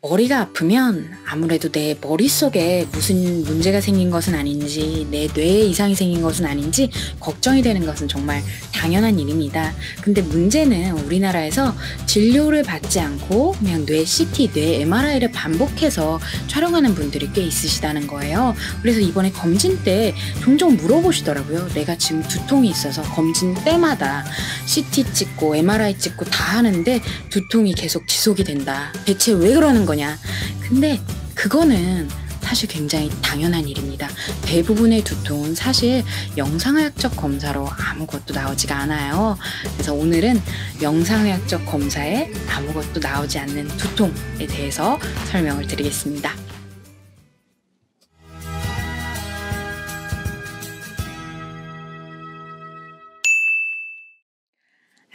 머리가 아프면 아무래도 내 머릿속에 무슨 문제가 생긴 것은 아닌지, 내 뇌에 이상이 생긴 것은 아닌지 걱정이 되는 것은 정말 당연한 일입니다. 근데 문제는 우리나라에서 진료를 받지 않고 그냥 뇌 CT, 뇌 MRI를 반복해서 촬영하는 분들이 꽤 있으시다는 거예요. 그래서 이번에 검진 때 종종 물어보시더라고요. 내가 지금 두통이 있어서 검진 때마다 CT 찍고 MRI 찍고 다 하는데 두통이 계속 지속이 된다. 대체 왜 그러는 거냐? 근데 그거는 사실 굉장히 당연한 일입니다. 대부분의 두통은 사실 영상의학적 검사로 아무것도 나오지가 않아요. 그래서 오늘은 영상의학적 검사에 아무것도 나오지 않는 두통에 대해서 설명을 드리겠습니다.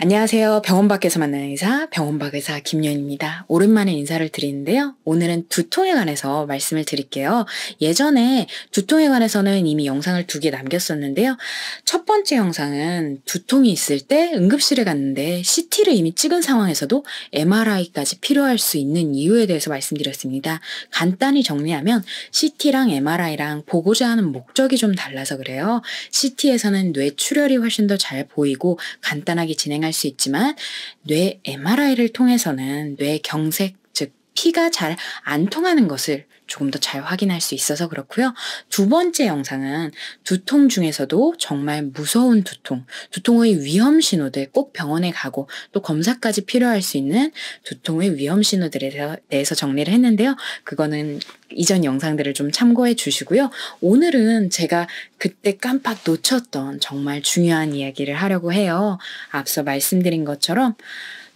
안녕하세요. 병원 밖에서 만나는 의사, 병원 밖 의사 김연입니다. 오랜만에 인사를 드리는데요. 오늘은 두통에 관해서 말씀을 드릴게요. 예전에 두통에 관해서는 이미 영상을 2개 남겼었는데요. 첫 번째 영상은 두통이 있을 때 응급실에 갔는데 CT를 이미 찍은 상황에서도 MRI까지 필요할 수 있는 이유에 대해서 말씀드렸습니다. 간단히 정리하면 CT랑 MRI랑 보고자 하는 목적이 좀 달라서 그래요. CT에서는 뇌 출혈이 훨씬 더 잘 보이고 간단하게 진행할 수 있지만 뇌 MRI를 통해서는 뇌 경색, 즉 피가 잘 안 통하는 것을 조금 더 잘 확인할 수 있어서 그렇고요. 두 번째 영상은 두통 중에서도 정말 무서운 두통, 두통의 위험 신호들, 꼭 병원에 가고 또 검사까지 필요할 수 있는 두통의 위험 신호들에 대해서 정리를 했는데요. 그거는 이전 영상들을 좀 참고해 주시고요. 오늘은 제가 그때 깜빡 놓쳤던 정말 중요한 이야기를 하려고 해요. 앞서 말씀드린 것처럼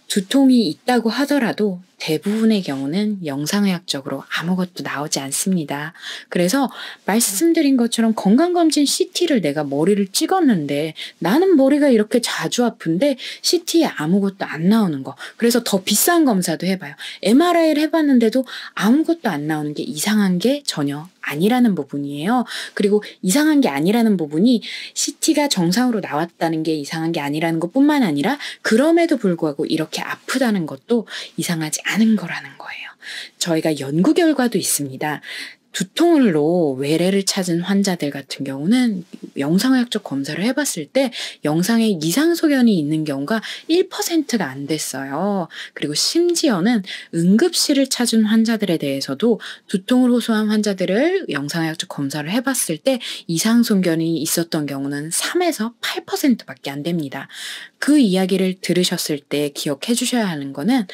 두통이 있다고 하더라도 대부분의 경우는 영상의학적으로 아무것도 나오지 않습니다. 그래서 말씀드린 것처럼 건강검진 CT를 내가 머리를 찍었는데 나는 머리가 이렇게 자주 아픈데 CT에 아무것도 안 나오는 거. 그래서 더 비싼 검사도 해봐요. MRI를 해봤는데도 아무것도 안 나오는 게 이상한 게 전혀 아니라는 부분이에요. 그리고 이상한 게 아니라는 부분이 CT가 정상으로 나왔다는 게 이상한 게 아니라는 것뿐만 아니라 그럼에도 불구하고 이렇게 아프다는 것도 이상하지 않은 거라는 거예요. 저희가 연구 결과도 있습니다. 두통으로 외래를 찾은 환자들 같은 경우는 영상의학적 검사를 해봤을 때 영상에 이상소견이 있는 경우가 1%가 안 됐어요. 그리고 심지어는 응급실을 찾은 환자들에 대해서도 두통을 호소한 환자들을 영상의학적 검사를 해봤을 때 이상소견이 있었던 경우는 3에서 8%밖에 안 됩니다. 그 이야기를 들으셨을 때 기억해 주셔야 하는 거는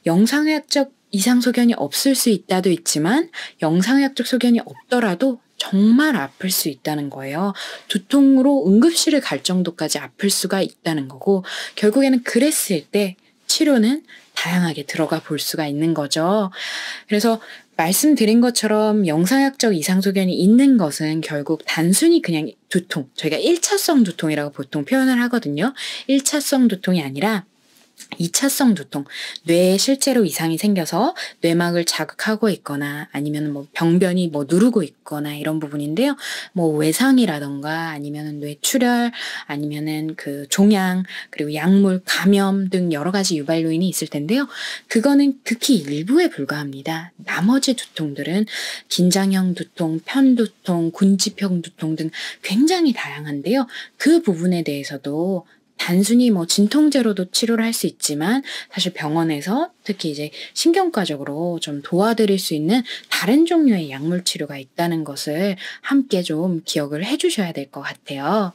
영상의학적 이상소견이 없을 수 있다도 있지만 영상의학적 소견이 없더라도 정말 아플 수 있다는 거예요. 두통으로 응급실을 갈 정도까지 아플 수가 있다는 거고 결국에는 그랬을 때 치료는 다양하게 들어가 볼 수가 있는 거죠. 그래서 말씀드린 것처럼 영상의학적 이상소견이 있는 것은 결국 단순히 그냥 두통, 저희가 1차성 두통이라고 보통 표현을 하거든요. 1차성 두통이 아니라 2차성 두통, 뇌에 실제로 이상이 생겨서 뇌막을 자극하고 있거나 아니면 뭐 병변이 뭐 누르고 있거나 이런 부분인데요. 뭐 외상이라던가 아니면 뇌출혈 아니면은 그 종양 그리고 약물, 감염 등 여러 가지 유발 요인이 있을 텐데요. 그거는 극히 일부에 불과합니다. 나머지 두통들은 긴장형 두통, 편두통, 군집형 두통 등 굉장히 다양한데요. 그 부분에 대해서도 단순히 뭐 진통제로도 치료를 할 수 있지만 사실 병원에서 특히 이제 신경과적으로 좀 도와드릴 수 있는 다른 종류의 약물 치료가 있다는 것을 함께 좀 기억을 해 주셔야 될 것 같아요.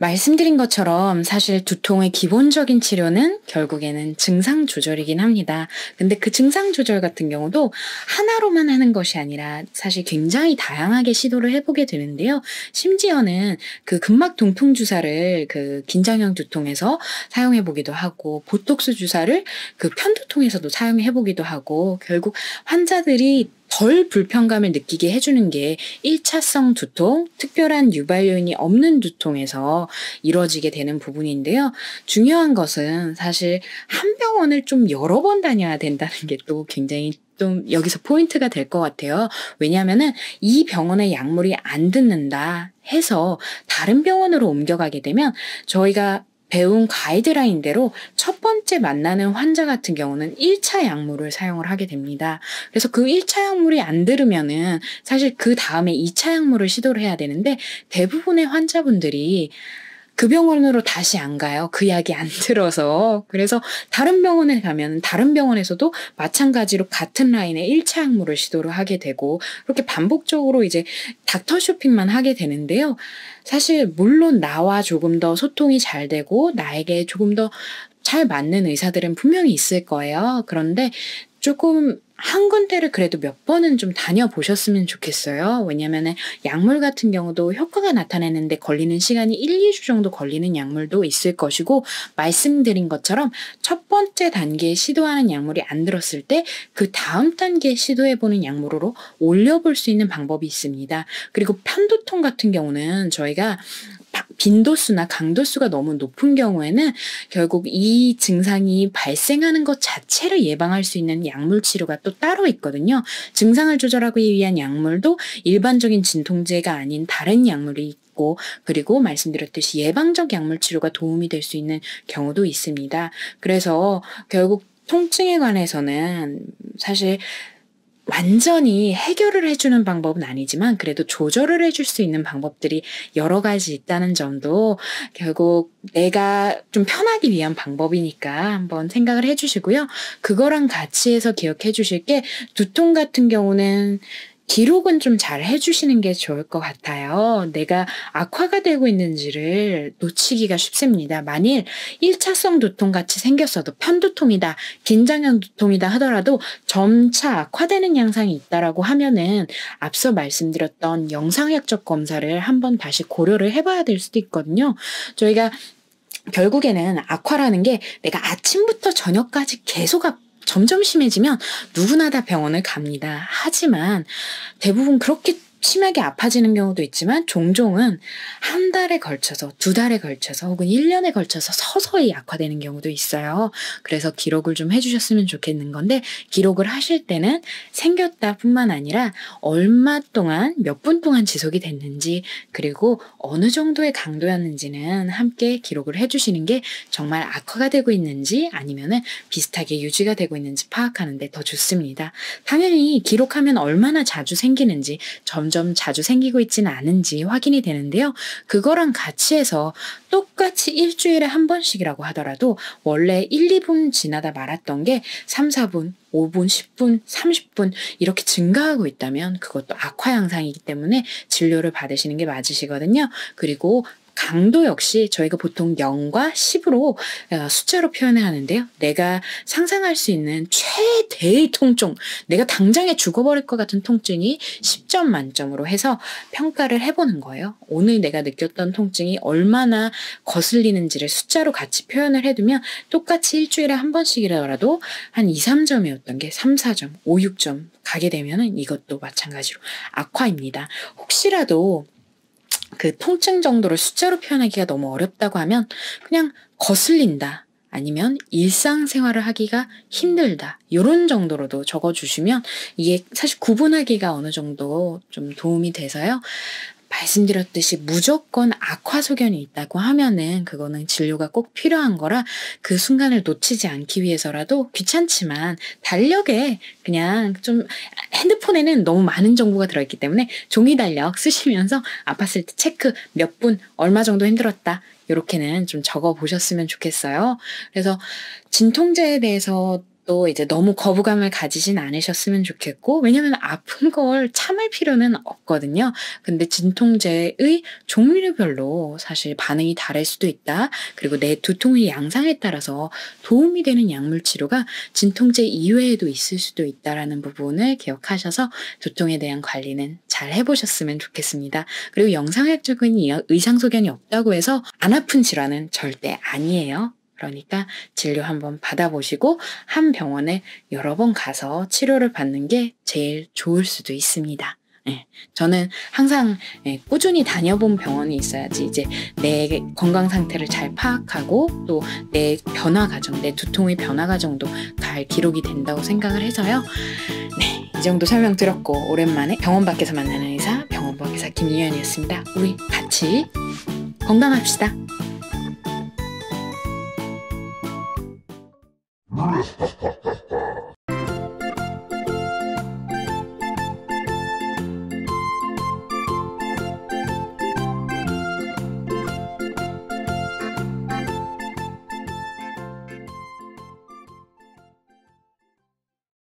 말씀드린 것처럼 사실 두통의 기본적인 치료는 결국에는 증상 조절이긴 합니다. 근데 그 증상 조절 같은 경우도 하나로만 하는 것이 아니라 사실 굉장히 다양하게 시도를 해보게 되는데요. 심지어는 그 근막 동통 주사를 그 긴장형 두통에서 사용해보기도 하고 보톡스 주사를 그 편두통에서도 사용해보기도 하고 결국 환자들이 덜 불편감을 느끼게 해주는 게 1차성 두통, 특별한 유발 요인이 없는 두통에서 이루어지게 되는 부분인데요. 중요한 것은 사실 한 병원을 좀 여러 번 다녀야 된다는 게 또 굉장히 좀 여기서 포인트가 될 것 같아요. 왜냐하면은 이 병원의 약물이 안 듣는다 해서 다른 병원으로 옮겨가게 되면 저희가 배운 가이드라인대로 첫 번째 만나는 환자 같은 경우는 1차 약물을 사용을 하게 됩니다. 그래서 그 1차 약물이 안 들으면은 사실 그 다음에 2차 약물을 시도를 해야 되는데 대부분의 환자분들이 그 병원으로 다시 안 가요. 그 약이 안 들어서. 그래서 다른 병원에 가면 다른 병원에서도 마찬가지로 같은 라인에 1차 약물을 시도를 하게 되고 그렇게 반복적으로 이제 닥터 쇼핑만 하게 되는데요. 사실 물론 나와 조금 더 소통이 잘 되고 나에게 조금 더 잘 맞는 의사들은 분명히 있을 거예요. 그런데 조금 한 군데를 그래도 몇 번은 좀 다녀보셨으면 좋겠어요. 왜냐면은 약물 같은 경우도 효과가 나타내는데 걸리는 시간이 1, 2주 정도 걸리는 약물도 있을 것이고 말씀드린 것처럼 첫 번째 단계에 시도하는 약물이 안 들었을 때 그 다음 단계에 시도해보는 약물로 올려볼 수 있는 방법이 있습니다. 그리고 편두통 같은 경우는 저희가 빈도수나 강도수가 너무 높은 경우에는 결국 이 증상이 발생하는 것 자체를 예방할 수 있는 약물 치료가 또 따로 있거든요. 증상을 조절하기 위한 약물도 일반적인 진통제가 아닌 다른 약물이 있고 그리고 말씀드렸듯이 예방적 약물 치료가 도움이 될 수 있는 경우도 있습니다. 그래서 결국 통증에 관해서는 사실 완전히 해결을 해주는 방법은 아니지만 그래도 조절을 해줄 수 있는 방법들이 여러 가지 있다는 점도 결국 내가 좀 편하기 위한 방법이니까 한번 생각을 해주시고요. 그거랑 같이 해서 기억해 주실 게 두통 같은 경우는 기록은 좀 잘 해주시는 게 좋을 것 같아요. 내가 악화가 되고 있는지를 놓치기가 쉽습니다. 만일 1차성 두통같이 생겼어도 편두통이다, 긴장형 두통이다 하더라도 점차 악화되는 양상이 있다라고 하면은 앞서 말씀드렸던 영상의학적 검사를 한번 다시 고려를 해봐야 될 수도 있거든요. 저희가 결국에는 악화라는 게 내가 아침부터 저녁까지 계속 점점 심해지면 누구나 다 병원을 갑니다. 하지만 대부분 그렇게 심하게 아파지는 경우도 있지만 종종은 한 달에 걸쳐서, 두 달에 걸쳐서 혹은 1년에 걸쳐서 서서히 악화되는 경우도 있어요. 그래서 기록을 좀 해주셨으면 좋겠는 건데 기록을 하실 때는 생겼다 뿐만 아니라 얼마 동안, 몇 분 동안 지속이 됐는지 그리고 어느 정도의 강도였는지는 함께 기록을 해주시는 게 정말 악화가 되고 있는지 아니면은 비슷하게 유지가 되고 있는지 파악하는 데 더 좋습니다. 당연히 기록하면 얼마나 자주 생기는지 점점 자주 생기고 있지는 않은지 확인이 되는데요. 그거랑 같이 해서 똑같이 일주일에 한 번씩이라고 하더라도 원래 1, 2분 지나다 말았던 게 3, 4분, 5분, 10분, 30분 이렇게 증가하고 있다면 그것도 악화 양상이기 때문에 진료를 받으시는 게 맞으시거든요. 그리고 강도 역시 저희가 보통 0과 10으로 숫자로 표현을 하는데요. 내가 상상할 수 있는 최대의 통증, 내가 당장에 죽어버릴 것 같은 통증이 10점 만점으로 해서 평가를 해보는 거예요. 오늘 내가 느꼈던 통증이 얼마나 거슬리는지를 숫자로 같이 표현을 해두면 똑같이 일주일에 한 번씩이라도 한 2, 3점이었던 게 3, 4점, 5, 6점 가게 되면은 이것도 마찬가지로 악화입니다. 혹시라도 그 통증 정도를 숫자로 표현하기가 너무 어렵다고 하면 그냥 거슬린다 아니면 일상생활을 하기가 힘들다 이런 정도로도 적어주시면 이게 사실 구분하기가 어느 정도 좀 도움이 돼서요. 말씀드렸듯이 무조건 악화 소견이 있다고 하면은 그거는 진료가 꼭 필요한 거라 그 순간을 놓치지 않기 위해서라도 귀찮지만 달력에 그냥 좀 핸드폰에는 너무 많은 정보가 들어있기 때문에 종이 달력 쓰시면서 아팠을 때 체크 몇 분 얼마 정도 힘들었다 이렇게는 좀 적어 보셨으면 좋겠어요. 그래서 진통제에 대해서 또 이제 너무 거부감을 가지진 않으셨으면 좋겠고 왜냐면 아픈 걸 참을 필요는 없거든요. 근데 진통제의 종류별로 사실 반응이 다를 수도 있다. 그리고 내 두통의 양상에 따라서 도움이 되는 약물 치료가 진통제 이외에도 있을 수도 있다라는 부분을 기억하셔서 두통에 대한 관리는 잘 해보셨으면 좋겠습니다. 그리고 영상의학적인 의상소견이 없다고 해서 안 아픈 질환은 절대 아니에요. 그러니까 진료 한번 받아보시고 한 병원에 여러 번 가서 치료를 받는 게 제일 좋을 수도 있습니다. 네, 저는 항상 꾸준히 다녀본 병원이 있어야지 이제 내 건강 상태를 잘 파악하고 또 내 변화 과정, 내 두통의 변화 과정도 잘 기록이 된다고 생각을 해서요. 네, 이 정도 설명 드렸고 오랜만에 병원 밖에서 만나는 의사, 병원 밖 의사 김유연이었습니다. 우리 같이 건강합시다.